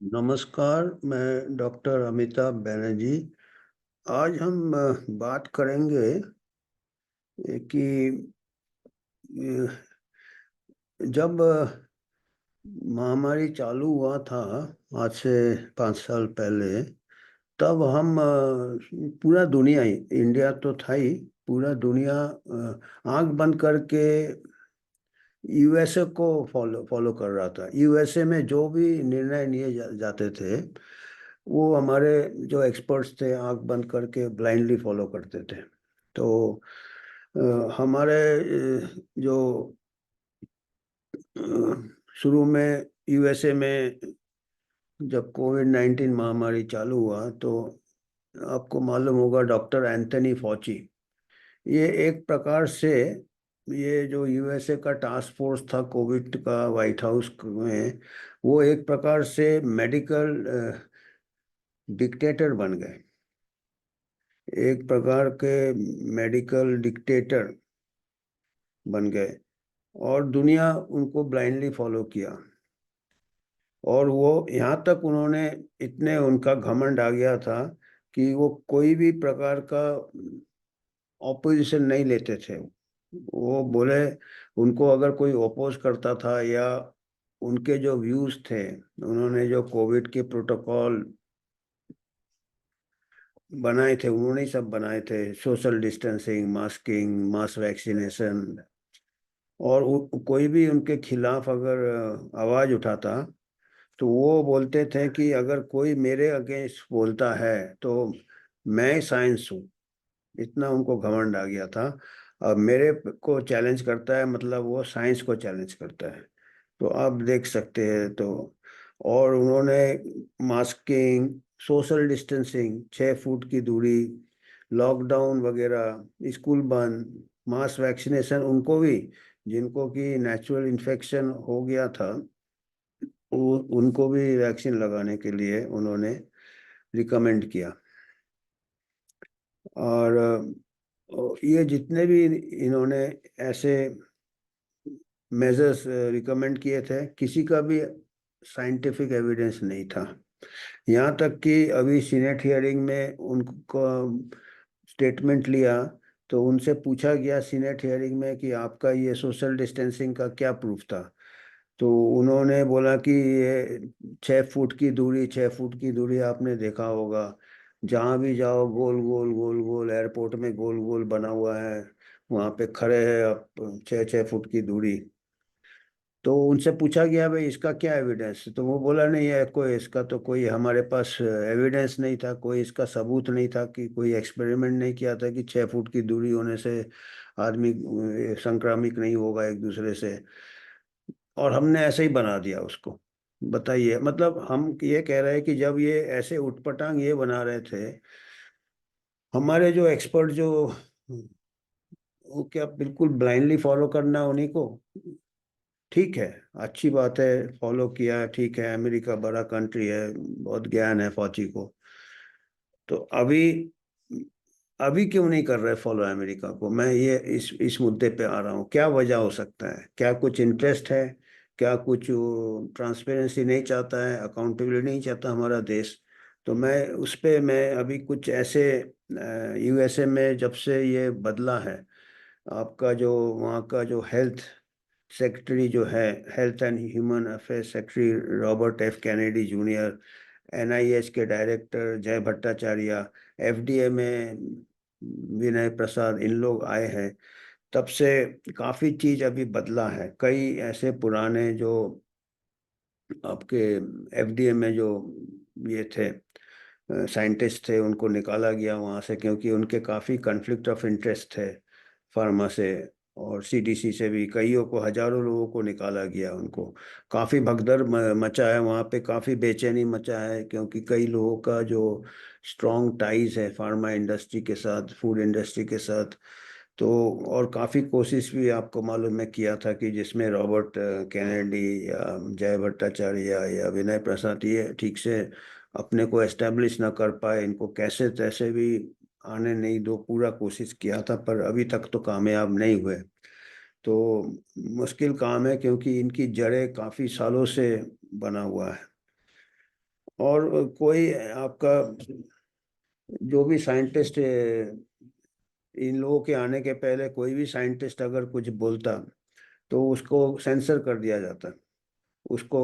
नमस्कार, मैं डॉक्टर अमिताभ बनर्जी। आज हम बात करेंगे कि जब महामारी चालू हुआ था आज से 5 साल पहले, तब हम पूरा दुनिया ही, इंडिया तो था ही, पूरा दुनिया आंख बंद करके यूएसए को फॉलो फॉलो कर रहा था। यूएसए में जो भी निर्णय लिए जाते थे, वो हमारे जो एक्सपर्ट्स थे आंख बंद करके ब्लाइंडली फॉलो करते थे। तो हमारे जो शुरू में यूएसए में जब कोविड-19 महामारी चालू हुआ, तो आपको मालूम होगा डॉक्टर एंथनी फॉची, ये एक प्रकार से, ये जो यूएसए का टास्क फोर्स था कोविड का व्हाइट हाउस में, वो एक प्रकार से मेडिकल डिक्टेटर बन गए। एक प्रकार के मेडिकल डिक्टेटर बन गए और दुनिया उनको ब्लाइंडली फॉलो किया। और वो यहाँ तक उन्होंने, इतने उनका घमंड आ गया था कि वो कोई भी प्रकार का ऑपोजिशन नहीं लेते थे। वो बोले, उनको अगर कोई ओपोज करता था या उनके जो व्यूज थे, उन्होंने जो कोविड के प्रोटोकॉल बनाए थे, उन्होंने ही सब बनाए थे, social distancing, masking, mass vaccination. और कोई भी उनके खिलाफ अगर आवाज उठाता, तो वो बोलते थे कि अगर कोई मेरे अगेंस्ट बोलता है तो मैं साइंस हूँ। इतना उनको घमंड आ गया था। अब मेरे को चैलेंज करता है मतलब वो साइंस को चैलेंज करता है। तो आप देख सकते हैं। तो और उन्होंने मास्किंग, सोशल डिस्टेंसिंग, 6 फुट की दूरी, लॉकडाउन वगैरह, स्कूल बंद, मास वैक्सीनेशन, उनको भी जिनको कि नेचुरल इन्फेक्शन हो गया था, उनको भी वैक्सीन लगाने के लिए उन्होंने रिकमेंड किया। और ये जितने भी इन्होंने ऐसे मेजर्स रिकमेंड किए थे, किसी का भी साइंटिफिक एविडेंस नहीं था। यहाँ तक कि अभी सीनेट हियरिंग में उनको स्टेटमेंट लिया, तो उनसे पूछा गया सीनेट हियरिंग में कि आपका ये सोशल डिस्टेंसिंग का क्या प्रूफ था। तो उन्होंने बोला कि ये 6 फुट की दूरी, 6 फुट की दूरी आपने देखा होगा, जहाँ भी जाओ गोल गोल गोल गोल, एयरपोर्ट में गोल गोल बना हुआ है, वहाँ पे खड़े हैं आप, 6 6 फुट की दूरी। तो उनसे पूछा गया भाई इसका क्या एविडेंस, तो वो बोला नहीं है कोई, इसका तो कोई हमारे पास एविडेंस नहीं था, कोई इसका सबूत नहीं था, कि कोई एक्सपेरिमेंट नहीं किया था कि 6 फुट की दूरी होने से आदमी संक्रामिक नहीं होगा एक दूसरे से। और हमने ऐसे ही बना दिया उसको। बताइए, मतलब हम ये कह रहे हैं कि जब ये ऐसे उटपटांग ये बना रहे थे, हमारे जो एक्सपर्ट जो, वो क्या बिल्कुल ब्लाइंडली फॉलो करना उन्हीं को? ठीक है, अच्छी बात है, फॉलो किया, ठीक है, अमेरिका बड़ा कंट्री है, बहुत ज्ञान है फौजी को। तो अभी अभी क्यों नहीं कर रहे फॉलो अमेरिका को? मैं ये इस मुद्दे पे आ रहा हूँ, क्या वजह हो सकता है? क्या कुछ इंटरेस्ट है? क्या कुछ ट्रांसपेरेंसी नहीं चाहता है, अकाउंटेबिलिटी नहीं चाहता हमारा देश? तो मैं उस पे, मैं अभी कुछ ऐसे, यूएसए में जब से ये बदला है, आपका जो वहाँ का जो हेल्थ सेक्रेटरी जो है, health and human affairs secretary Robert F Kennedy junior, NIH के डायरेक्टर जय भट्टाचार्य, एफडीए में विनय प्रसाद, इन लोग आए हैं, तब से काफ़ी चीज़ अभी बदला है। कई ऐसे पुराने जो आपके एफडीए में जो ये थे साइंटिस्ट थे, उनको निकाला गया वहाँ से, क्योंकि उनके काफ़ी कन्फ्लिक्ट ऑफ इंटरेस्ट थे फार्मा से, और सीडीसी से भी कईयों को, हजारों लोगों को निकाला गया। उनको काफ़ी भगदड़ मचा है वहाँ पे, काफ़ी बेचैनी मचा है, क्योंकि कई लोगों का जो स्ट्रॉन्ग टाइज है फार्मा इंडस्ट्री के साथ, फूड इंडस्ट्री के साथ। तो और काफ़ी कोशिश भी आपको मालूम है किया था कि जिसमें रॉबर्ट कैनेडी या जय भट्टाचार्य या विनय प्रसाद ये ठीक से अपने को एस्टेब्लिश ना कर पाए, इनको कैसे तैसे भी आने नहीं दो, पूरा कोशिश किया था, पर अभी तक तो कामयाब नहीं हुए। तो मुश्किल काम है, क्योंकि इनकी जड़ें काफ़ी सालों से बना हुआ है। और कोई आपका जो भी साइंटिस्ट, इन लोगों के आने के पहले कोई भी साइंटिस्ट अगर कुछ बोलता तो उसको सेंसर कर दिया जाता। उसको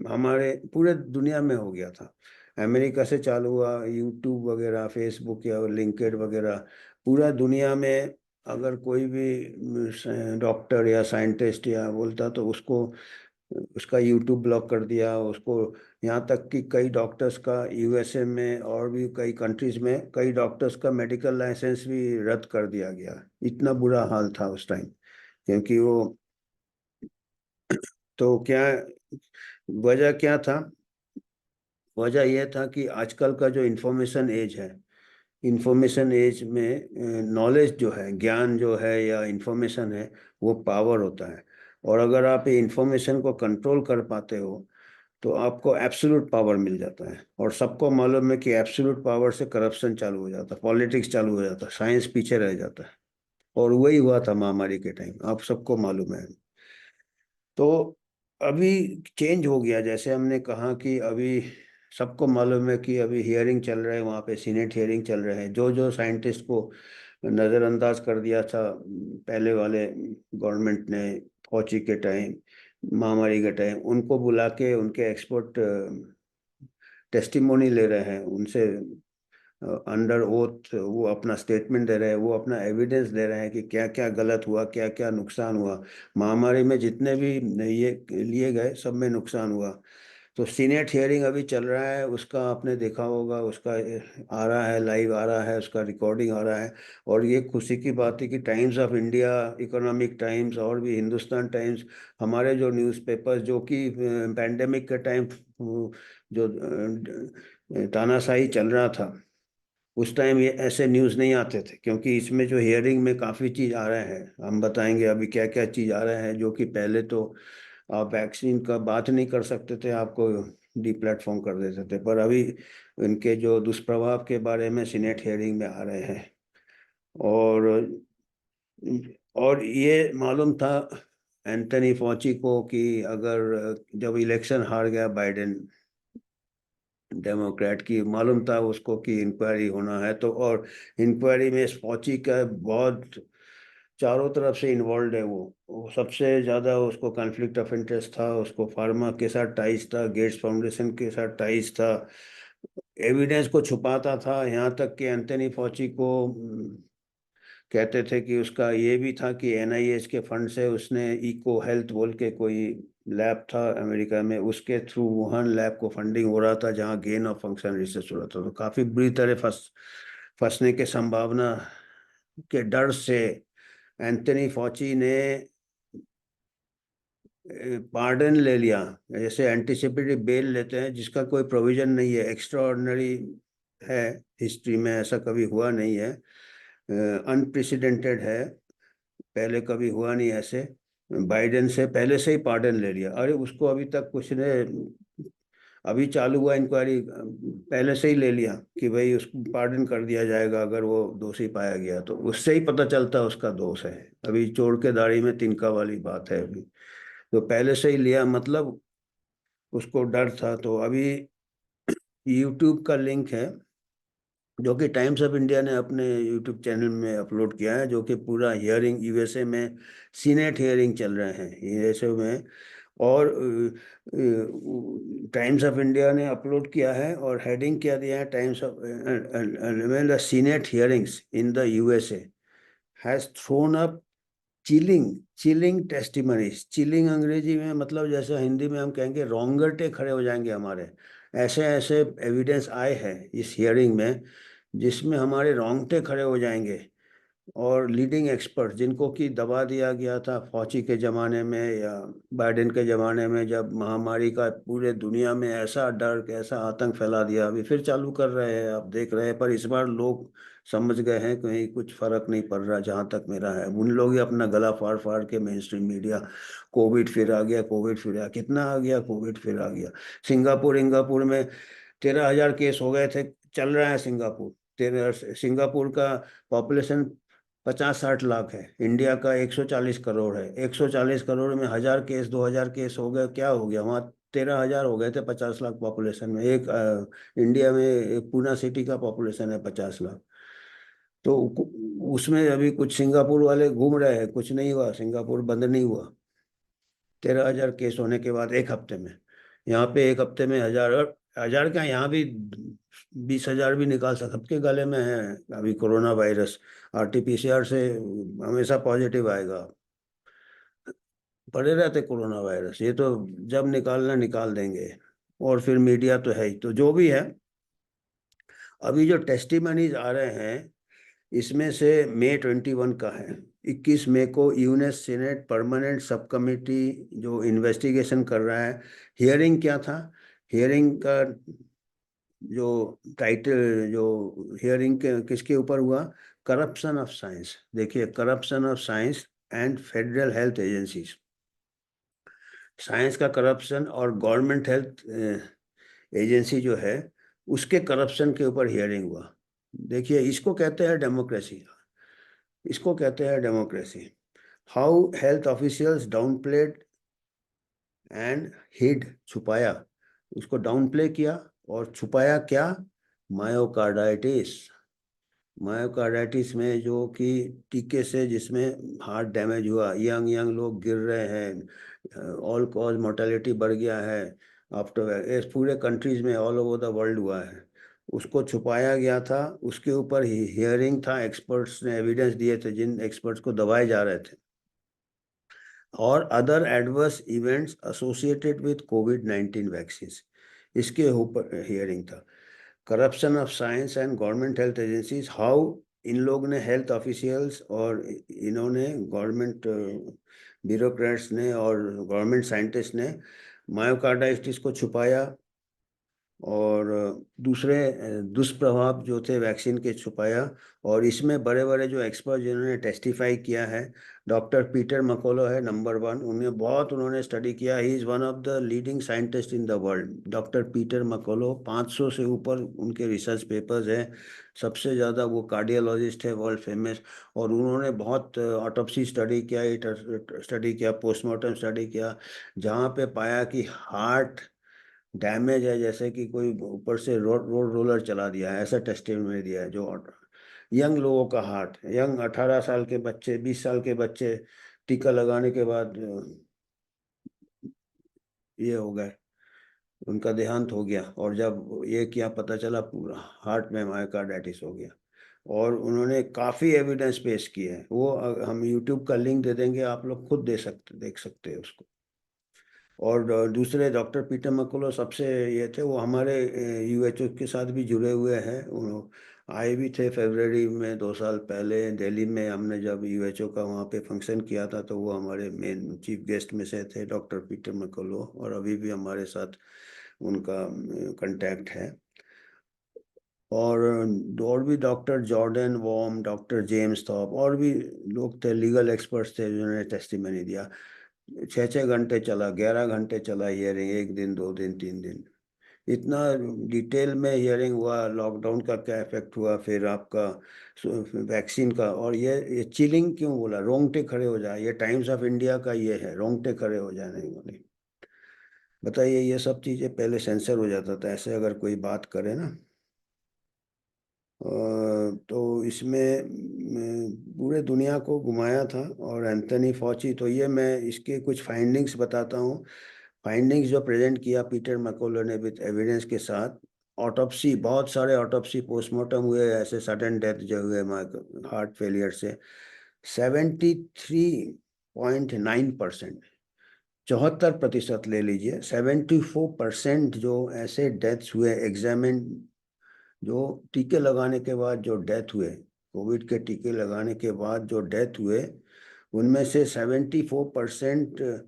हमारे पूरे दुनिया में हो गया था, अमेरिका से चालू हुआ, यूट्यूब वगैरह, फेसबुक या लिंक्डइन वगैरह, पूरा दुनिया में अगर कोई भी डॉक्टर या साइंटिस्ट या बोलता तो उसको, उसका यूट्यूब ब्लॉक कर दिया उसको। यहाँ तक कि कई डॉक्टर्स का यूएसए में और भी कई कंट्रीज में कई डॉक्टर्स का मेडिकल लाइसेंस भी रद्द कर दिया गया। इतना बुरा हाल था उस टाइम, क्योंकि वो, तो क्या वजह क्या था? वजह यह था कि आजकल का जो इंफॉर्मेशन एज है, इंफॉर्मेशन एज में नॉलेज जो है, ज्ञान जो है या इंफॉर्मेशन है, वो पावर होता है। और अगर आप ये इंफॉर्मेशन को कंट्रोल कर पाते हो तो आपको एब्सोल्यूट पावर मिल जाता है। और सबको मालूम है कि एब्सोल्यूट पावर से करप्शन चालू हो जाता है, पॉलिटिक्स चालू हो जाता है, साइंस पीछे रह जाता है। और वही हुआ था महामारी के टाइम, आप सबको मालूम है। तो अभी चेंज हो गया, जैसे हमने कहा कि अभी सबको मालूम है कि अभी हियरिंग चल रहा है, वहाँ पे सीनेट हियरिंग चल रहे हैं। जो जो साइंटिस्ट को नज़रअंदाज कर दिया था पहले वाले गवर्नमेंट ने, फौची के टाइम, महामारी के टाइम, उनको बुला के उनके एक्सपर्ट टेस्टिमोनी ले रहे हैं उनसे, अंडर ओथ वो अपना स्टेटमेंट दे रहे हैं, वो अपना एविडेंस दे रहे हैं कि क्या क्या गलत हुआ, क्या क्या नुकसान हुआ। महामारी में जितने भी ये लिए गए सब में नुकसान हुआ। तो सीनेट हियरिंग अभी चल रहा है, उसका आपने देखा होगा, उसका आ रहा है, लाइव आ रहा है, उसका रिकॉर्डिंग आ रहा है। और ये खुशी की बात है कि times of India, economic times और भी हिंदुस्तान टाइम्स, हमारे जो न्यूज़पेपर्स जो कि पैंडेमिक के टाइम जो तानाशाही चल रहा था, उस टाइम ये ऐसे न्यूज़ नहीं आते थे, क्योंकि इसमें जो हियरिंग में काफ़ी चीज़ आ रहे हैं, हम बताएंगे अभी क्या क्या चीज़ आ रहे हैं, जो कि पहले तो आप वैक्सीन का बात नहीं कर सकते थे, आपको डी प्लेटफॉर्म कर देते थे। पर अभी इनके जो दुष्प्रभाव के बारे में सीनेट हियरिंग में आ रहे हैं। और ये मालूम था एंथनी फॉची को कि अगर जब इलेक्शन हार गया बाइडेन, डेमोक्रेट की, मालूम था उसको कि इंक्वायरी होना है। तो और इंक्वायरी में फॉची का बहुत चारों तरफ से इन्वॉल्व है वो सबसे ज़्यादा, उसको कॉन्फ्लिक्ट ऑफ इंटरेस्ट था, उसको फार्मा के साथ टाइज था, गेट्स फाउंडेशन के साथ टाइज था, एविडेंस को छुपाता था। यहाँ तक कि एंथनी फॉची को कहते थे कि उसका ये भी था कि एनआईएच के फंड से उसने इको हेल्थ बोल के कोई लैब था अमेरिका में, उसके थ्रू वुहान लैब को फंडिंग हो रहा था, जहाँ गेन ऑफ फंक्शन रिसर्च हो रहा था। तो काफ़ी बुरी तरह फंसने के संभावना के डर से एंथनी फॉची ने पार्डन ले लिया। जैसे एंटिसिपेटरी बेल लेते हैं, जिसका कोई प्रोविजन नहीं है, एक्स्ट्रा ऑर्डिनरी है, हिस्ट्री में ऐसा कभी हुआ नहीं है, अनप्रेसिडेंटेड है, पहले कभी हुआ नहीं ऐसे। बाइडेन से पहले से ही पार्डन ले लिया। अरे उसको अभी तक कुछ ने, अभी चालू हुआ इंक्वायरी, पहले से ही ले लिया कि भाई उसको पार्डन कर दिया जाएगा अगर वो दोषी पाया गया। तो उससे ही पता चलता उसका दोष है। अभी चोर के दाढ़ी में तिनका वाली बात है अभी। तो पहले से ही लिया, मतलब उसको डर था। तो अभी यूट्यूब का लिंक है जो कि टाइम्स ऑफ इंडिया ने अपने यूट्यूब चैनल में अपलोड किया है, जो कि पूरा हियरिंग यूएसए में, सीनेट हियरिंग चल रहे हैं यूएसए में। और टाइम्स ऑफ इंडिया ने अपलोड किया है और हेडिंग क्या दिया है, times of the senate hearings in the USA has throne up chilling chilling testimonies. Chilling अंग्रेजी में मतलब जैसे हिंदी में हम कहेंगे रोंगटे खड़े हो जाएंगे हमारे, ऐसे ऐसे एविडेंस आए हैं इस हियरिंग में जिसमें हमारे रोंगटे खड़े हो जाएंगे। और लीडिंग एक्सपर्ट जिनको कि दबा दिया गया था फौची के ज़माने में या बाइडेन के ज़माने में, जब महामारी का पूरे दुनिया में ऐसा डर, ऐसा आतंक फैला दिया, अभी फिर चालू कर रहे हैं, आप देख रहे हैं। पर इस बार लोग समझ गए हैं कहीं कुछ फर्क नहीं पड़ रहा, जहाँ तक मेरा है। उन लोग ही अपना गला फाड़ फाड़ के मेन स्ट्रीम मीडिया, कोविड फिर आ गया, कोविड फिर आ, कितना आ गया, कोविड फिर आ गया। सिंगापुर में 13,000 केस हो गए थे, चल रहा है सिंगापुर। तेरह, सिंगापुर का पॉपुलेशन 50-60 लाख है, इंडिया का 140 करोड़ है। 140 करोड़ में 1,000 केस, 2,000 केस हो गए, क्या हो गया वहाँ? 13,000 हो गए थे 50 लाख पॉपुलेशन में। एक इंडिया में एक पूना सिटी का पॉपुलेशन है 50 लाख। तो उसमें अभी कुछ सिंगापुर वाले घूम रहे हैं, कुछ नहीं हुआ, सिंगापुर बंद नहीं हुआ। 13,000 केस होने के बाद एक हफ्ते में, यहाँ पे एक हफ्ते में 1,000, 1,000 क्या, यहाँ भी 20,000 भी निकाल सकते, सबके गले में है अभी कोरोना वायरस। RT-PCR से हमेशा पॉजिटिव आएगा, पड़े रहते कोरोना वायरस, ये तो जब निकालना निकाल देंगे। और फिर मीडिया तो है ही, तो जो भी है, अभी जो टेस्टिमनीज आ रहे हैं इसमें से May 21 का है, 21 मई को यूएस सीनेट परमानेंट सब कमिटी जो इन्वेस्टिगेशन कर रहा है। हियरिंग क्या था, हियरिंग का जो टाइटल, जो हियरिंग के किसके ऊपर हुआ, करप्शन ऑफ साइंस। देखिए, corruption of science and federal health agencies, science का करप्शन और गवर्नमेंट हेल्थ एजेंसी जो है उसके करप्शन के ऊपर हियरिंग हुआ। देखिए, इसको कहते हैं डेमोक्रेसी, इसको कहते हैं democracy. How health officials downplayed and hid, छुपाया, उसको डाउनप्ले किया और छुपाया क्या, मायोकार्डाइटिस। मायोकार्डाइटिस में जो कि टीके से जिसमें हार्ट डैमेज हुआ, यंग यंग लोग गिर रहे हैं, ऑल कॉज मोर्टेलिटी बढ़ गया है आफ्टर, इस पूरे कंट्रीज में ऑल ओवर द वर्ल्ड हुआ है, उसको छुपाया गया था। उसके ऊपर हियरिंग था, एक्सपर्ट्स ने एविडेंस दिए थे जिन एक्सपर्ट्स को दबाए जा रहे थे, और other adverse events associated with covid vaccine, इसके ऊपर हियरिंग था। Corruption of science and government health agencies, how in लोग ने, हेल्थ ऑफिशियल्स और इन्होंने, गवर्नमेंट ब्यूरोक्रेट्स ने और गवर्नमेंट साइंटिस्ट ने मायोकार्डाइटिस को छुपाया और दूसरे दुष्प्रभाव जो थे वैक्सीन के छुपाया। और इसमें बड़े बड़े जो एक्सपर्ट जिन्होंने टेस्टिफाई किया है, डॉक्टर पीटर मकोलो है नंबर 1, उन्होंने स्टडी किया। He is one of the leading scientist in the world, doctor Peter McCullough. 500 से ऊपर उनके रिसर्च पेपर्स हैं, सबसे ज़्यादा वो कार्डियोलॉजिस्ट है, वर्ल्ड फेमस। और उन्होंने बहुत ऑटोप्सी स्टडी किया, स्टडी किया, पोस्टमार्टम स्टडी किया, जहाँ पे पाया कि हार्ट डैमेज है, जैसे कि कोई ऊपर से रोड रोलर चला दिया है, ऐसा टेस्टिमनी दिया है। जो यंग लोगों का हार्ट, यंग 18 साल के बच्चे, 20 साल के बच्चे टीका लगाने के बाद ये हो गए, उनका देहांत हो गया। और जब ये किया पता चला पूरा हार्ट में मायोकार्डाइटिस हो गया। और उन्होंने काफ़ी एविडेंस पेश किए हैं, वो हम यूट्यूब का लिंक दे देंगे, आप लोग खुद देख सकते हैं उसको। और दूसरे डॉक्टर पीटर मकुलो सबसे ये थे, वो हमारे UHO के साथ भी जुड़े हुए हैं। आए भी थे फरवरी में 2 साल पहले दिल्ली में, हमने जब UHO का वहाँ पे फंक्शन किया था, तो वो हमारे मेन चीफ गेस्ट में से थे, डॉक्टर पीटर मकुलो। और अभी भी हमारे साथ उनका कांटेक्ट है। और भी डॉक्टर जॉर्डन वॉम, डॉक्टर जेम्स थॉप, और भी लोग थे, लीगल एक्सपर्ट्स थे जिन्होंने टेस्टिमनी दिया। 6-6 घंटे चला, 11 घंटे चला हियरिंग, 1 दिन, 2 दिन, 3 दिन, इतना डिटेल में हियरिंग हुआ। लॉकडाउन का क्या इफेक्ट हुआ, फिर आपका वैक्सीन का। और ये चिलिंग क्यों बोला, रोंगटे खड़े हो जाए, ये टाइम्स ऑफ इंडिया का ये है, रोंगटे खड़े हो जाने वाले। बताइए, ये सब चीज़ें पहले सेंसर हो जाता था ऐसे अगर कोई बात करे ना। तो इसमें पूरे दुनिया को घुमाया था। और एंथनी फॉची, तो ये मैं इसके कुछ फाइंडिंग्स बताता हूँ। फाइंडिंग्स जो प्रेजेंट किया पीटर मैकोलो ने विद एविडेंस के साथ, ऑटोप्सी, बहुत सारे ऑटोप्सी पोस्टमार्टम हुए ऐसे सडन डेथ जो हुए हार्ट फेलियर से, 73.9%, 74% ले लीजिए, 74% जो ऐसे डेथ्स हुए एग्जामिन, जो टीके लगाने के बाद जो डेथ हुए, कोविड के टीके लगाने के बाद जो डेथ हुए, उनमें से 74%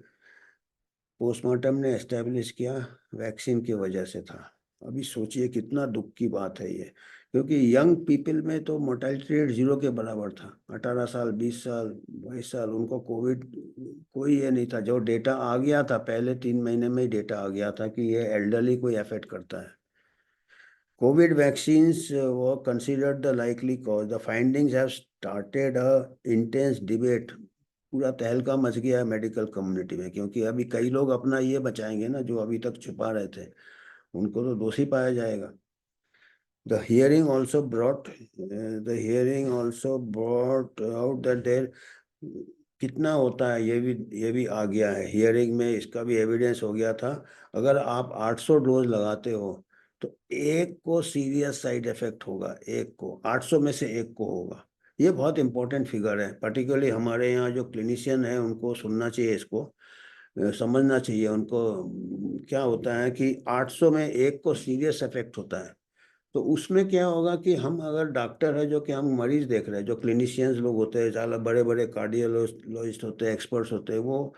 पोस्टमार्टम ने एस्टेब्लिश किया वैक्सीन की वजह से था। अभी सोचिए कितना दुख की बात है ये, क्योंकि यंग पीपल में तो मोर्टेलिटी रेट 0 के बराबर था। 18 साल, 20 साल, 22 साल, उनको कोविड कोई ये नहीं था। जो डेटा आ गया था पहले 3 महीने में ही डेटा आ गया था कि ये एल्डरली को अफेक्ट करता है। COVID vaccines were considered the likely cause. The findings have started a intense debate पूरा तहलका मच गया है मेडिकल कम्युनिटी में, क्योंकि अभी कई लोग अपना ये बचाएंगे ना, जो अभी तक छुपा रहे थे, उनको तो दोषी पाया जाएगा। The hearing also brought out that there कितना होता है, ये भी आ गया है हियरिंग में, इसका भी एविडेंस हो गया था। अगर आप 800 डोज लगाते हो तो एक को सीरियस साइड इफेक्ट होगा, एक को, 800 में से एक को होगा। ये बहुत इंपॉर्टेंट फिगर है, पर्टिकुलरली हमारे यहाँ जो क्लिनिशियन है उनको सुनना चाहिए इसको, समझना चाहिए उनको। क्या होता है कि 800 में एक को सीरियस इफेक्ट होता है। तो उसमें क्या होगा कि हम अगर डॉक्टर है, जो कि हम मरीज देख रहे हैं, जो क्लिनिशियंस लोग होते हैं, ज़्यादा बड़े बड़े कार्डियोलॉजिस्ट होते हैं, एक्सपर्ट्स होते हैं, वो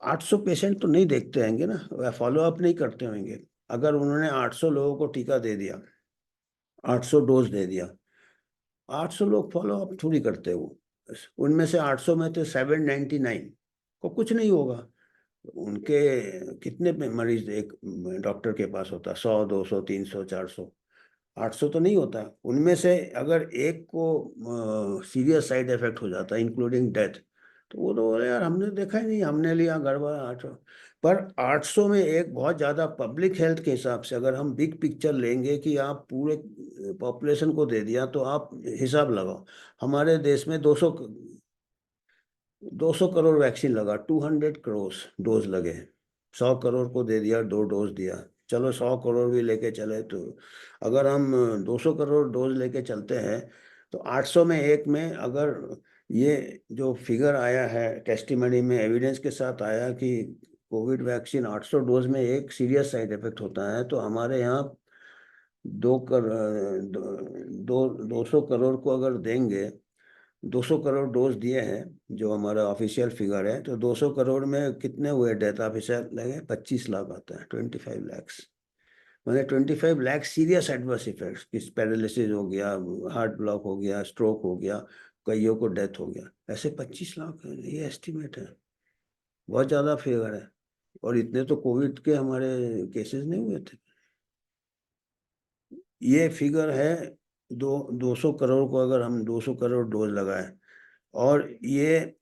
800 पेशेंट तो नहीं देखते होंगे ना, फॉलो अप नहीं करते होंगे। अगर उन्होंने 800 लोगों को टीका दे दिया, 800 डोज दे दिया, 800 लोग फॉलो अप थोड़ी करते वो, उनमें से 800 में तो 799 को कुछ नहीं होगा। उनके कितने मरीज एक डॉक्टर के पास होता है? 100, 200, 300, 400, 800 तो नहीं होता। उनमें से अगर एक को सीरियस साइड इफेक्ट हो जाता है इंक्लूडिंग डेथ, तो वो तो बोले यार हमने देखा ही नहीं, हमने लिया गड़बड़ 800। पर 800 में एक बहुत ज़्यादा, पब्लिक हेल्थ के हिसाब से अगर हम बिग पिक्चर लेंगे कि आप पूरे पॉपुलेशन को दे दिया, तो आप हिसाब लगाओ, हमारे देश में 200 करोड़ वैक्सीन लगा, 200 करोड़ डोज लगे, 100 करोड़ को दे दिया, 2 डोज दिया, चलो 100 करोड़ भी लेके चले, तो अगर हम 200 करोड़ डोज लेके चलते हैं, तो 800 में एक में अगर ये जो फिगर आया है टेस्टिमनी में, एविडेंस के साथ आया कि कोविड वैक्सीन 800 डोज में एक सीरियस साइड इफेक्ट होता है, तो हमारे यहाँ 200 करोड़ को अगर देंगे, 200 करोड़ डोज दिए हैं, जो हमारा ऑफिशियल फिगर है, तो 200 करोड़ में कितने हुए डेथ? आप हिसाब लगे, 25 लाख आता है, 25 लैक्स, मैंने 25 लाख सीरियस एडवर्स इफेक्ट्स, किस पैरालिसिस हो गया, हार्ट ब्लॉक हो गया, स्ट्रोक हो गया, कईयों को डेथ हो गया, ऐसे 25 लाख है, ये एस्टिमेट है, बहुत ज़्यादा फिगर है। और इतने तो कोविड के हमारे केसेस नहीं हुए थे। ये फिगर है, 200 करोड़ को अगर हम 200 करोड़ डोज लगाए, और ये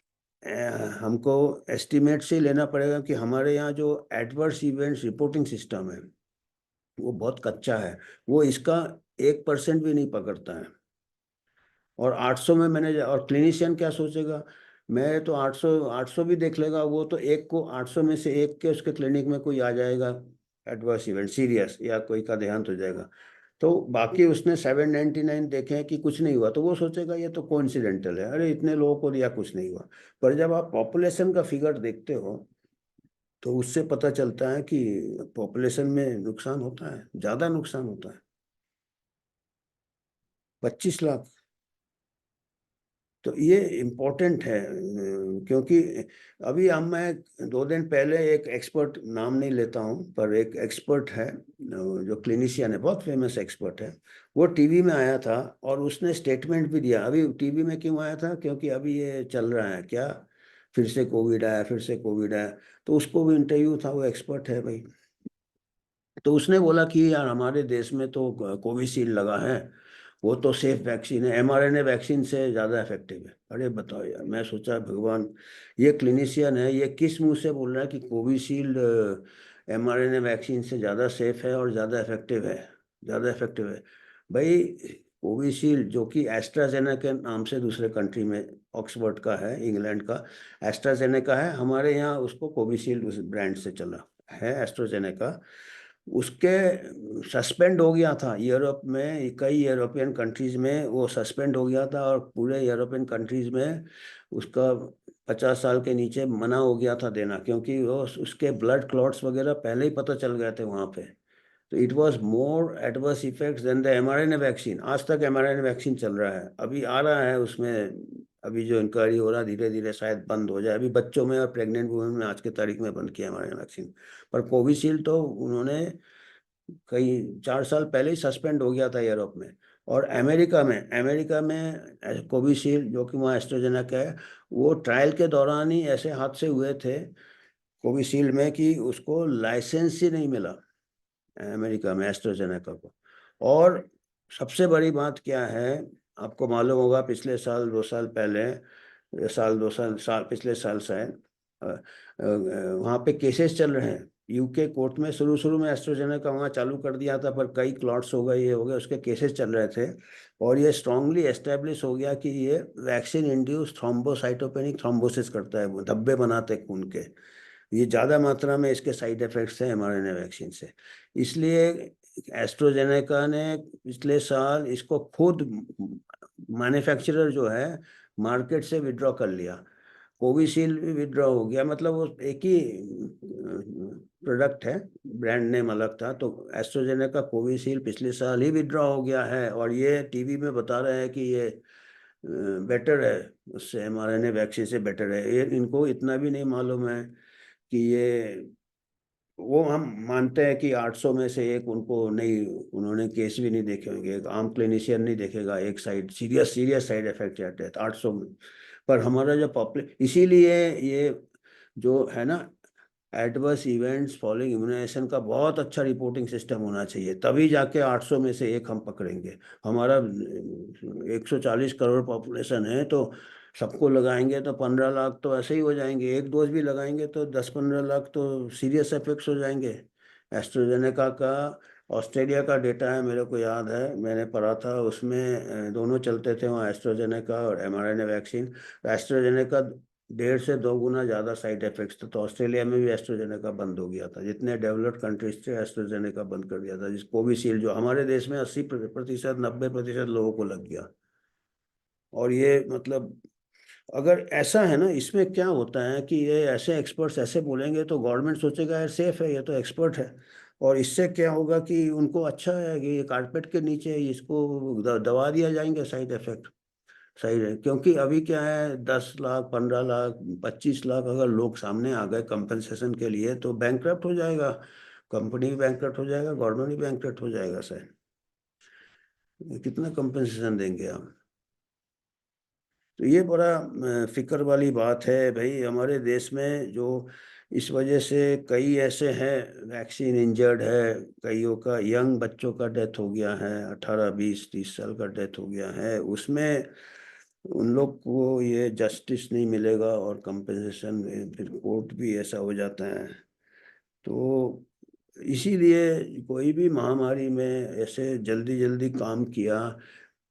हमको एस्टिमेट से लेना पड़ेगा कि हमारे यहाँ जो एडवर्स इवेंट्स रिपोर्टिंग सिस्टम है वो बहुत कच्चा है, वो इसका 1% भी नहीं पकड़ता है। और 800 में मैंने, और क्लिनिशियन क्या सोचेगा, मैं तो 800 भी देख लेगा, वो तो एक को, 800 में से एक के उसके क्लिनिक में कोई आ जाएगा एडवर्स इवेंट सीरियस, या कोई का देहांत हो जाएगा, तो बाकी उसने 799 देखे हैं कि कुछ नहीं हुआ, तो वो सोचेगा ये तो कोइंसिडेंटल है, अरे इतने लोगों को दिया कुछ नहीं हुआ। पर जब आप पॉपुलेशन का फिगर देखते हो, तो उससे पता चलता है कि पॉपुलेशन में नुकसान होता है, ज़्यादा नुकसान होता है, 25 लाख। तो ये इम्पोर्टेंट है, क्योंकि अभी हम, मैं 2 दिन पहले एक एक्सपर्ट, नाम नहीं लेता हूँ, पर एक एक्सपर्ट है, जो क्लिनिशियन है, बहुत फेमस एक्सपर्ट है, वो टीवी में आया था और उसने स्टेटमेंट भी दिया। अभी टीवी में क्यों आया था? क्योंकि अभी ये चल रहा है क्या, फिर से कोविड आया, फिर से कोविड आया, तो उसको भी इंटरव्यू था, वो एक्सपर्ट है भाई। तो उसने बोला कि यार हमारे देश में तो कोविशील्ड लगा है, वो तो सेफ वैक्सीन है, एमआरएनए वैक्सीन से ज़्यादा इफेक्टिव है। अरे बताओ यार, मैं सोचा भगवान, ये क्लिनिशियन है, ये किस मुंह से बोल रहा है कि कोविशील्ड एमआरएनए वैक्सीन से ज़्यादा सेफ है और ज़्यादा इफेक्टिव है, ज़्यादा इफेक्टिव है। भाई कोविशील्ड, जो कि एस्ट्राजेनेका के नाम से दूसरे कंट्री में, ऑक्सफोर्ड का है, इंग्लैंड का, एस्ट्राजेनेका है, हमारे यहाँ उसको कोविशील्ड उस ब्रांड से चला है, एस्ट्राजेनेका। उसके सस्पेंड हो गया था यूरोप में, कई यूरोपियन कंट्रीज में वो सस्पेंड हो गया था, और पूरे यूरोपियन कंट्रीज में उसका 50 साल के नीचे मना हो गया था देना, क्योंकि वो उसके ब्लड क्लॉट्स वगैरह पहले ही पता चल गए थे वहाँ पे। तो it was more adverse effects than the mRNA vaccine. आज तक एमआरएनए वैक्सीन चल रहा है, अभी आ रहा है उसमें, अभी जो इंक्वायरी हो रहा है, धीरे धीरे शायद बंद हो जाए। अभी बच्चों में और प्रेग्नेंट वुमेन में आज के तारीख में बंद किया एमआरएनए वैक्सीन। पर कोविशील्ड तो उन्होंने कई 4 साल पहले ही सस्पेंड हो गया था यूरोप में। और अमेरिका में कोविशील्ड, जो कि वहाँ एस्ट्राजेनेका है, वो ट्रायल के दौरान ही ऐसे हादसे हुए थे कोविशील्ड में कि उसको लाइसेंस ही नहीं मिला अमेरिका में, एस्ट्राजेनेका को। और सबसे बड़ी बात क्या है, आपको मालूम होगा, पिछले साल 2 साल पहले साल 2 साल पिछले साल शायद वहाँ पे केसेस चल रहे हैं यूके कोर्ट में। शुरू शुरू में एस्ट्राजेनेका वहाँ चालू कर दिया था, पर कई क्लॉट्स हो गए, ये हो गए, उसके केसेस चल रहे थे। और ये स्ट्रांगली एस्टेब्लिश हो गया कि ये वैक्सीन इंड्यूस थ्रोम्बोसाइटोपेनिक थ्रोम्बोसिस करता है, धब्बे बनाते हैं खून के। ये ज़्यादा मात्रा में इसके साइड इफेक्ट्स हैं mRNA वैक्सीन से। इसलिए एस्ट्राजेनेका ने पिछले साल इसको खुद मैन्युफैक्चरर जो है मार्केट से विड्रॉ कर लिया। कोविशील्ड भी विड्रॉ हो गया, मतलब वो एक ही प्रोडक्ट है, ब्रांड नेम अलग था। तो एस्ट्राजेनेका कोविशील्ड पिछले साल ही विड्रॉ हो गया है, और ये टीवी में बता रहे हैं कि ये बेटर है, उससे mRNA वैक्सीन से बेटर है। ये इनको इतना भी नहीं मालूम है कि ये, वो हम मानते हैं कि 800 में से एक उनको नहीं, उन्होंने केस भी नहीं देखे होंगे, एक आम क्लिनिशियन नहीं देखेगा एक side serious serious side effect या डेथ 800 में। पर हमारा जो इसीलिए ये जो है ना, एडवर्स इवेंट्स फॉलोइंग इम्यूनाइजेशन का बहुत अच्छा रिपोर्टिंग सिस्टम होना चाहिए, तभी जाके 800 में से एक हम पकड़ेंगे। हमारा 140 करोड़ पॉपुलेशन है, तो सबको लगाएंगे तो 15 लाख तो ऐसे ही हो जाएंगे, एक डोज भी लगाएंगे तो 10-15 लाख तो सीरियस इफेक्ट्स हो जाएंगे। एस्ट्राजेनेका का ऑस्ट्रेलिया का डेटा है, मेरे को याद है, मैंने पढ़ा था उसमें, दोनों चलते थे वहाँ, एस्ट्राजेनेका और mRNA वैक्सीन। एस्ट्राजेनेका 1.5 से 2 गुना ज़्यादा साइड इफेक्ट्स थे, तो ऑस्ट्रेलिया में भी एस्ट्राजेनेका बंद हो गया था। जितने डेवलप्ड कंट्रीज थे एस्ट्राजेनेका बंद कर दिया था। जिस कोविशील्ड जो हमारे देश में 80%, 90% लोगों को लग गया। और ये मतलब अगर ऐसा है ना, इसमें क्या होता है कि ये ऐसे एक्सपर्ट्स ऐसे बोलेंगे तो गवर्नमेंट सोचेगा यार सेफ है, ये तो एक्सपर्ट है। और इससे क्या होगा कि उनको अच्छा है कि ये कारपेट के नीचे इसको दबा दिया जाएंगे साइड इफेक्ट। सही है, क्योंकि अभी क्या है, 10 लाख, 15 लाख, 25 लाख अगर लोग सामने आ गए कंपनसेशन के लिए तो बैंकक्रप्ट हो जाएगा, कंपनी भी बैंकक्रप्ट हो जाएगा, गवर्नमेंट भी बैंकक्रप्ट हो जाएगा सर। कितना कंपनसेशन देंगे आप? तो ये बड़ा फिक्र वाली बात है भाई हमारे देश में। जो इस वजह से कई ऐसे हैं वैक्सीन इंजर्ड है, कईयों का यंग बच्चों का डेथ हो गया है, 18, 20, 30 साल का डेथ हो गया है। उसमें उन लोग को ये जस्टिस नहीं मिलेगा, और कंपनसेशन फिर कोर्ट भी ऐसा हो जाता है। तो इसीलिए कोई भी महामारी में ऐसे जल्दी जल्दी काम किया।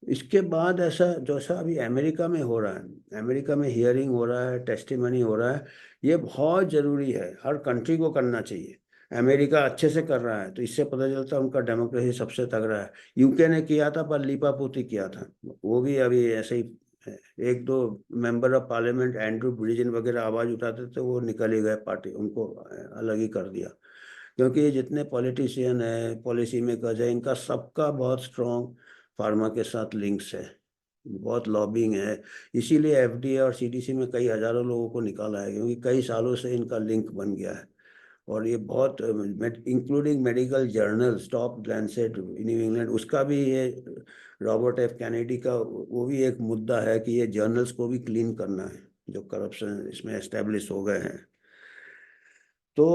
इसके बाद ऐसा जैसा अभी अमेरिका में हो रहा है, अमेरिका में हियरिंग हो रहा है, टेस्टिमनी हो रहा है, ये बहुत ज़रूरी है, हर कंट्री को करना चाहिए। अमेरिका अच्छे से कर रहा है तो इससे पता चलता है उनका डेमोक्रेसी सबसे तगड़ा है। यूके ने किया था पर लीपापोती किया था, वो भी अभी ऐसे ही है। एक दो मेंबर ऑफ पार्लियामेंट एंड्रू ब्रिजन वगैरह आवाज़ उठाते थे, वो निकल ही गए, पार्टी उनको अलग ही कर दिया। क्योंकि ये जितने पॉलिटिशियन है, पॉलिसी मेकर्स है, इनका सबका बहुत स्ट्रॉन्ग फार्मा के साथ लिंक्स है, बहुत लॉबिंग है। इसीलिए एफडीए और सीडीसी में कई हजारों लोगों को निकाला है, क्योंकि कई सालों से इनका लिंक बन गया है। और ये बहुत including medical journals, top Lancet, new England, उसका भी ये रॉबर्ट एफ कैनेडी का वो भी एक मुद्दा है कि ये जर्नल्स को भी क्लीन करना है जो करप्शन इसमें एस्टेब्लिश हो गए हैं। तो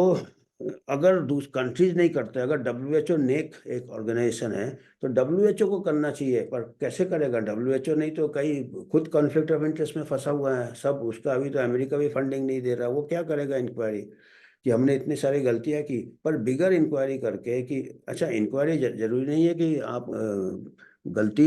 अगर दूसरी कंट्रीज नहीं करते, अगर डब्ल्यूएचओ नेक एक ऑर्गेनाइजेशन है तो डब्ल्यूएचओ को करना चाहिए, पर कैसे करेगा डब्ल्यूएचओ? नहीं तो कई खुद कॉन्फ्लिक्ट ऑफ इंटरेस्ट में फंसा हुआ है सब उसका। अभी तो अमेरिका भी फंडिंग नहीं दे रहा, वो क्या करेगा इंक्वायरी कि हमने इतनी सारी गलतियां की? पर बिगर इंक्वायरी करके कि अच्छा, इंक्वायरी जरूरी नहीं है कि आप गलती,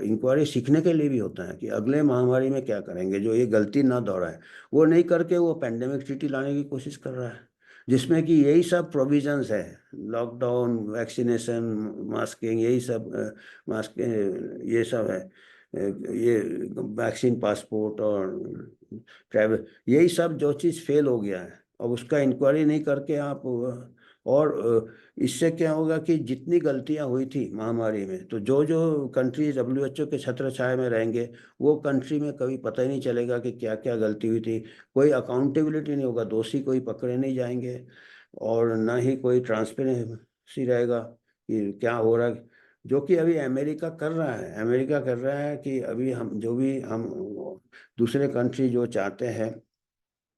इंक्वायरी सीखने के लिए भी होता है कि अगले महामारी में क्या करेंगे जो ये गलती ना दोहराए। वो नहीं करके वो पेंडेमिक ट्रीटी लाने की कोशिश कर रहा है, जिसमें कि यही सब प्रोविजंस है, लॉकडाउन, वैक्सीनेशन, मास्किंग, यही सब मास्क ये सब है, ये वैक्सीन पासपोर्ट और ट्रैवल, यही सब जो चीज़ फेल हो गया है। अब उसका इंक्वायरी नहीं करके आप, और इससे क्या होगा कि जितनी गलतियां हुई थी महामारी में, तो जो जो कंट्रीज डब्ल्यूएचओ के छत्र छाया में रहेंगे, वो कंट्री में कभी पता ही नहीं चलेगा कि क्या क्या गलती हुई थी। कोई अकाउंटेबिलिटी नहीं होगा, दोषी कोई पकड़े नहीं जाएंगे, और ना ही कोई ट्रांसपेरेंसी रहेगा कि क्या हो रहा है। जो कि अभी अमेरिका कर रहा है, अमेरिका कर रहा है कि अभी हम जो भी हम दूसरे कंट्री जो चाहते हैं,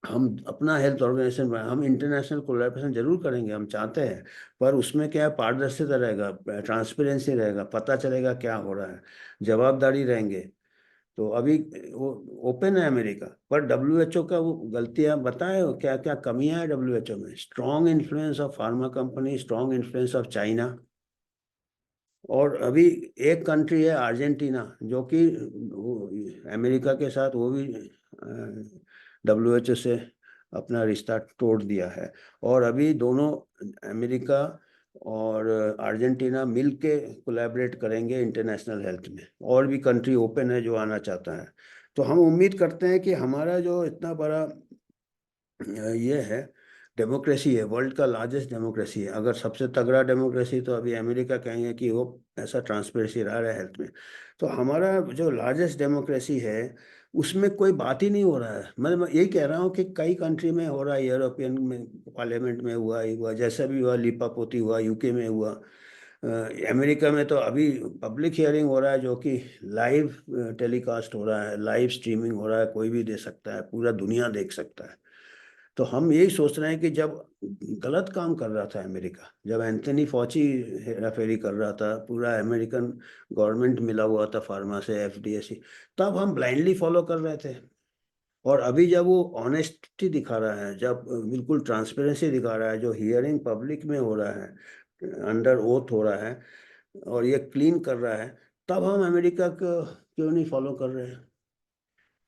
हम अपना हेल्थ ऑर्गेनाइजेशन बनाए, हम इंटरनेशनल कोलैबोरेशन जरूर करेंगे, हम चाहते हैं। पर उसमें क्या है, पारदर्शिता रहेगा, ट्रांसपेरेंसी रहेगा, पता चलेगा क्या हो रहा है, जवाबदारी रहेंगे। तो अभी वो ओपन है अमेरिका, पर डब्ल्यूएचओ का वो गलतियां बताए, क्या क्या कमियां है डब्ल्यूएचओ में। Strong influence of pharma company, strong influence of China. और अभी एक कंट्री है अर्जेंटीना, जो कि अमेरिका के साथ वो भी डब्ल्यूएचओ से अपना रिश्ता तोड़ दिया है। और अभी दोनों, अमेरिका और अर्जेंटीना मिल के कोलैबोरेट करेंगे इंटरनेशनल हेल्थ में। और भी कंट्री ओपन है जो आना चाहता है। तो हम उम्मीद करते हैं कि हमारा जो इतना बड़ा ये है, डेमोक्रेसी है, वर्ल्ड का लार्जेस्ट डेमोक्रेसी है। अगर सबसे तगड़ा डेमोक्रेसी तो अभी अमेरिका कहेंगे कि वो ऐसा ट्रांसपेरेंसी रहा है हेल्थ में। तो हमारा जो लार्जेस्ट डेमोक्रेसी है उसमें कोई बात ही नहीं हो रहा है। मैं यही कह रहा हूँ कि कई कंट्री में हो रहा है, यूरोपियन में पार्लियामेंट में हुआ ही हुआ, जैसा भी हुआ, लिपापोती हुआ, यूके में हुआ, अमेरिका में तो अभी पब्लिक हियरिंग हो रहा है जो कि लाइव टेलीकास्ट हो रहा है, लाइव स्ट्रीमिंग हो रहा है, कोई भी दे सकता है, पूरा दुनिया देख सकता है। तो हम यही सोच रहे हैं कि जब गलत काम कर रहा था अमेरिका, जब एंथनी फॉची हेराफेरी कर रहा था, पूरा अमेरिकन गवर्नमेंट मिला हुआ था फार्मा से, एफडीए से, तब हम ब्लाइंडली फॉलो कर रहे थे। और अभी जब वो ऑनेस्टी दिखा रहा है, जब बिल्कुल ट्रांसपेरेंसी दिखा रहा है, जो हियरिंग पब्लिक में हो रहा है, अंडर ओथ हो रहा है, और ये क्लीन कर रहा है, तब हम अमेरिका को क्यों नहीं फॉलो कर रहे हैं।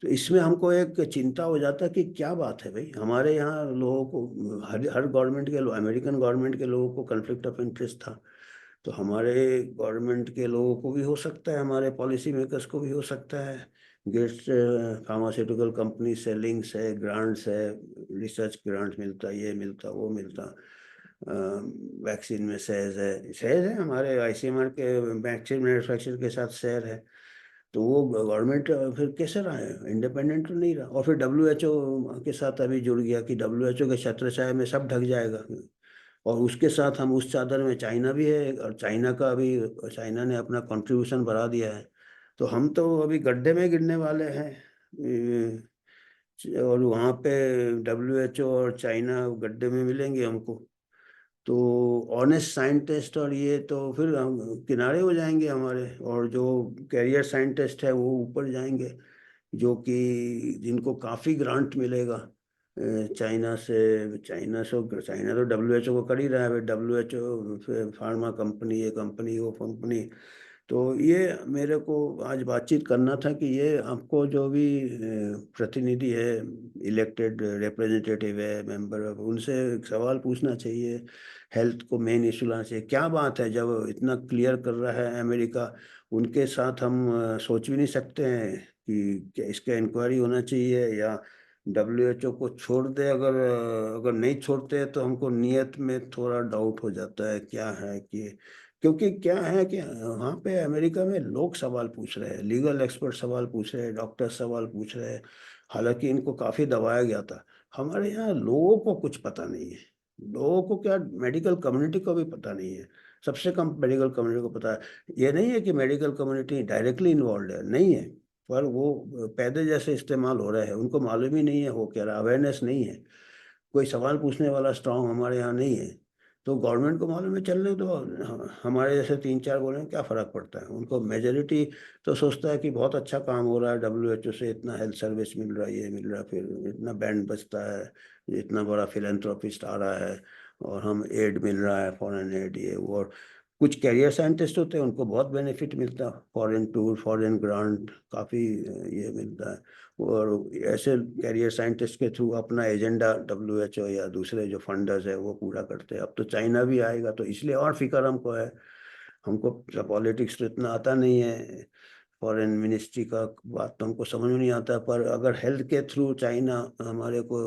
तो इसमें हमको एक चिंता हो जाता है कि क्या बात है भाई, हमारे यहाँ लोगों को, हर गवर्नमेंट के अमेरिकन गवर्नमेंट के लोगों को कन्फ्लिक्ट ऑफ इंटरेस्ट था। तो हमारे गवर्नमेंट के लोगों को भी हो सकता है, हमारे पॉलिसी मेकर्स को भी हो सकता है। गेट्स फार्मास्यूटिकल कंपनी से लिंक्स है, ग्रांट्स है, रिसर्च ग्रांट मिलता, ये मिलता, वो मिलता। वैक्सीन में शेयर है हमारे आईसीएमआर के, वैक्सीन मैन्युफैक्चर के साथ शेयर है। तो वो गवर्नमेंट फिर कैसे रहा है, इंडिपेंडेंट तो नहीं रहा। और फिर डब्ल्यूएचओ के साथ अभी जुड़ गया कि डब्ल्यूएचओ के छत्रछाया में सब ढक जाएगा। और उसके साथ हम उस चादर में चाइना भी है, और चाइना का अभी, चाइना ने अपना कंट्रीब्यूशन बढ़ा दिया है। तो हम तो अभी गड्ढे में गिरने वाले हैं। और वहाँ पे डब्ल्यूएचओ और चाइना गड्ढे में मिलेंगे हमको। तो ऑनेस्ट साइंटिस्ट और ये तो फिर हम किनारे हो जाएंगे हमारे, और जो कैरियर साइंटिस्ट है वो ऊपर जाएंगे, जो कि जिनको काफ़ी ग्रांट मिलेगा चाइना तो डब्ल्यूएचओ को कर ही रहा है, डब्ल्यूएचओ फार्मा कंपनी, ये कंपनी, वो कंपनी। तो ये मेरे को आज बातचीत करना था कि ये आपको जो भी प्रतिनिधि है, इलेक्टेड रिप्रेजेंटेटिव है, मेंबर ऑफ, उनसे एक सवाल पूछना चाहिए, हेल्थ को मेन इशू लाना चाहिए। क्या बात है, जब इतना क्लियर कर रहा है अमेरिका, उनके साथ हम सोच भी नहीं सकते हैं कि क्या इसका इंक्वायरी होना चाहिए, या डब्ल्यूएचओ को छोड़ दे। अगर अगर नहीं छोड़ते तो हमको नियत में थोड़ा डाउट हो जाता है क्या है कि, क्योंकि क्या है कि वहाँ पे अमेरिका में लोग सवाल पूछ रहे हैं, लीगल एक्सपर्ट सवाल पूछ रहे हैं, डॉक्टर सवाल पूछ रहे हैं। हालांकि इनको काफ़ी दबाया गया था। हमारे यहाँ लोगों को कुछ पता नहीं है, लोगों को क्या, मेडिकल कम्युनिटी को भी पता नहीं है। सबसे कम मेडिकल कम्युनिटी को पता है। ये नहीं है कि मेडिकल कम्युनिटी डायरेक्टली इन्वॉल्व है, नहीं है, पर वो पैदे जैसे इस्तेमाल हो रहे हैं, उनको मालूम ही नहीं है हो क्या रहा, अवेयरनेस नहीं है। कोई सवाल पूछने वाला स्ट्रांग हमारे यहाँ नहीं है। तो गवर्नमेंट को मालूम है चलने दो, हमारे जैसे तीन चार बोले क्या फर्क पड़ता है उनको। मेजोरिटी तो सोचता है कि बहुत अच्छा काम हो रहा है, डब्ल्यूएचओ से इतना हेल्थ सर्विस मिल रहा है, ये मिल रहा है, फिर इतना बैंड बचता है, इतना बड़ा फिलेंथ्रोपिस्ट आ रहा है, और हम एड मिल रहा है, फॉरेन एड, ये वो। और कुछ कैरियर साइंटिस्ट होते हैं, उनको बहुत बेनिफिट मिलता है, फॉरेन टूर, फॉरेन ग्रांट, काफ़ी ये मिलता है। और ऐसे कैरियर साइंटिस्ट के थ्रू अपना एजेंडा डब्ल्यूएचओ या दूसरे जो फंडर्स है वो पूरा करते हैं। अब तो चाइना भी आएगा, तो इसलिए और फिक्र हमको है। हमको पॉलिटिक्स तो इतना आता नहीं है, फॉरेन मिनिस्ट्री का बात तो हमको समझ में नहीं आता, पर अगर हेल्थ के थ्रू चाइना हमारे को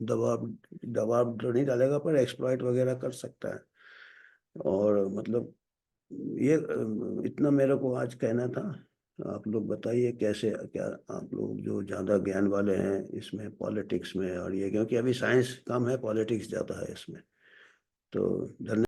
दबाव दबाव तो नहीं डालेगा, पर एक्सप्लॉइट वगैरह कर सकता है। और मतलब ये इतना मेरे को आज कहना था। आप लोग बताइए कैसे, क्या आप लोग जो ज़्यादा ज्ञान वाले हैं इसमें, पॉलिटिक्स में, और ये क्योंकि अभी साइंस कम है, पॉलिटिक्स ज़्यादा है इसमें। तो धन्यवाद।